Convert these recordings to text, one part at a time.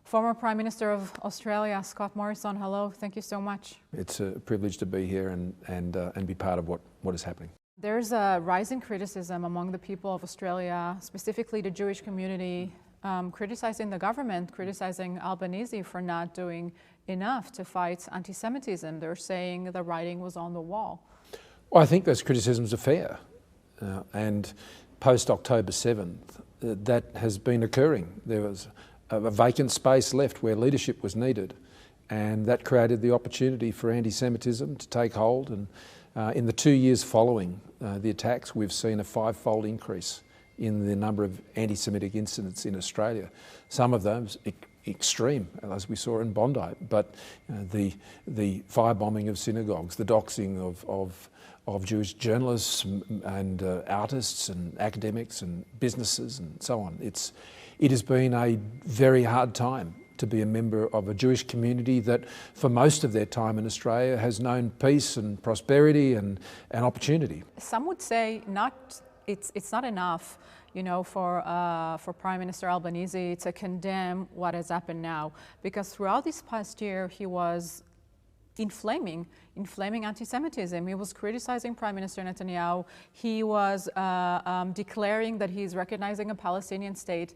Former Prime Minister of Australia, Scott Morrison, hello, thank you so much. It's a privilege to be here and be part of what is happening. There's a rising criticism among the people of Australia, specifically the Jewish community, criticizing the government, criticizing Albanese for not doing enough to fight anti-Semitism. They're saying the writing was on the wall. Well, I think those criticisms are fair. And post-October 7th, that has been occurring. There was a vacant space left where leadership was needed, and that created the opportunity for anti-Semitism to take hold. And in the 2 years following the attacks, we've seen a five-fold increase in the number of anti-Semitic incidents in Australia. Some of those extreme, as we saw in Bondi, but the firebombing of synagogues, the doxing of Jewish journalists and artists and academics and businesses and so on. It has been a very hard time to be a member of a Jewish community that for most of their time in Australia has known peace and prosperity and opportunity. Some would say it's not enough, you know, for Prime Minister Albanese to condemn what has happened now, because throughout this past year he was inflaming anti-Semitism. He was criticizing Prime Minister Netanyahu. He was declaring that he's recognizing a Palestinian state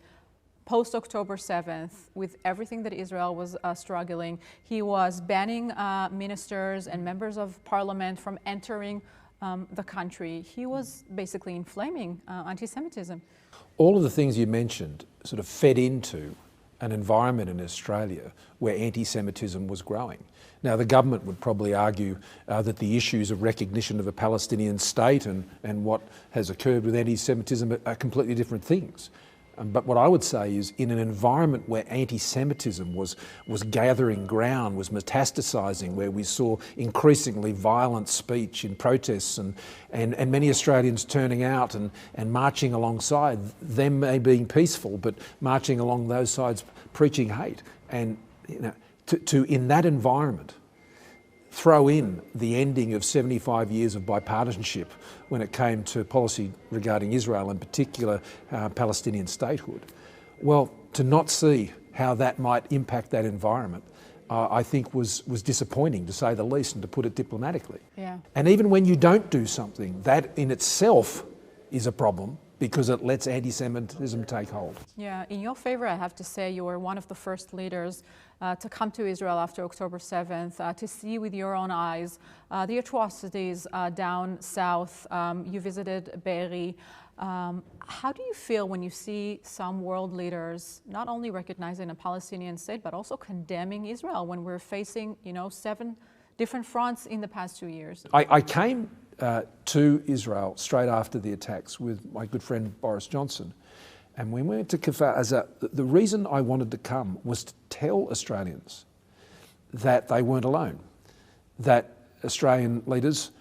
post-October 7th with everything that Israel was struggling. He was banning ministers and members of parliament from entering the country. He was basically inflaming anti-Semitism. All of the things you mentioned sort of fed into an environment in Australia where anti-Semitism was growing. Now, the government would probably argue that the issues of recognition of a Palestinian state and what has occurred with anti-Semitism are completely different things. But what I would say is, in an environment where anti-Semitism was gathering ground, was metastasising, where we saw increasingly violent speech in protests and many Australians turning out and marching alongside, them being peaceful, but marching along those sides preaching hate. And you know, to in that environment, throw in the ending of 75 years of bipartisanship when it came to policy regarding Israel, in particular Palestinian statehood. Well, to not see how that might impact that environment, I think was disappointing, to say the least, and to put it diplomatically. Yeah. And even when you don't do something, that in itself is a problem, because it lets anti-Semitism take hold. Yeah, in your favor, I have to say you were one of the first leaders to come to Israel after October 7th, to see with your own eyes the atrocities down south. You visited Be'eri. How do you feel when you see some world leaders not only recognizing a Palestinian state, but also condemning Israel when we're facing, you know, 7 different fronts in the past 2 years? I came to Israel straight after the attacks with my good friend Boris Johnson. And when we went to Kfar, the reason I wanted to come was to tell Australians that they weren't alone, that Australian leaders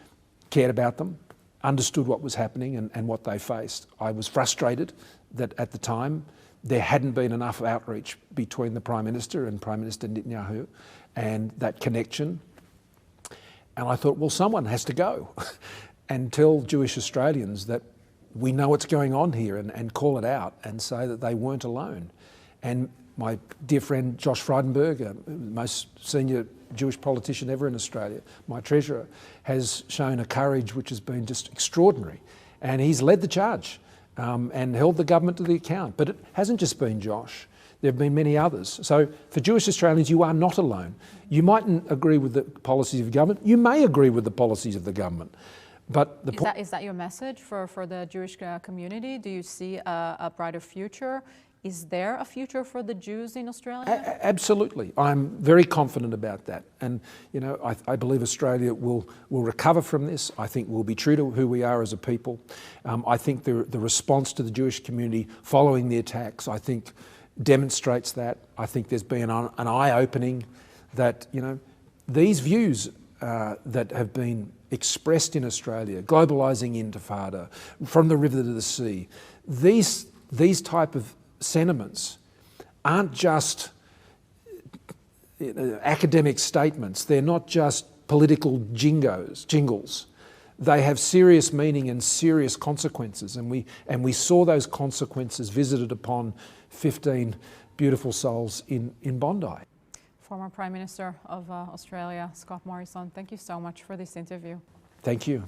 cared about them, understood what was happening and what they faced. I was frustrated that at the time there hadn't been enough outreach between the Prime Minister and Prime Minister Netanyahu, and that connection. And I thought, well, someone has to go and tell Jewish Australians that we know what's going on here and call it out and say that they weren't alone. And my dear friend Josh Frydenberg, most senior Jewish politician ever in Australia, my treasurer, has shown a courage which has been just extraordinary. And he's led the charge and held the government to the account. But it hasn't just been Josh. There have been many others. So for Jewish Australians, you are not alone. You mightn't agree with the policies of the government. You may agree with the policies of the government. But is that your message for the Jewish community? Do you see a brighter future? Is there a future for the Jews in Australia? Absolutely. I'm very confident about that. And you know, I believe Australia will recover from this. I think we'll be true to who we are as a people. I think the response to the Jewish community following the attacks, I think, demonstrates that. I think there's been an eye-opening that, you know, these views that have been expressed in Australia, globalising intifada, from the river to the sea, these type of sentiments aren't just academic statements. They're not just political jingles. They have serious meaning and serious consequences, and we saw those consequences visited upon 15 beautiful souls in Bondi. Former Prime Minister of Australia, Scott Morrison, thank you so much for this interview. Thank you.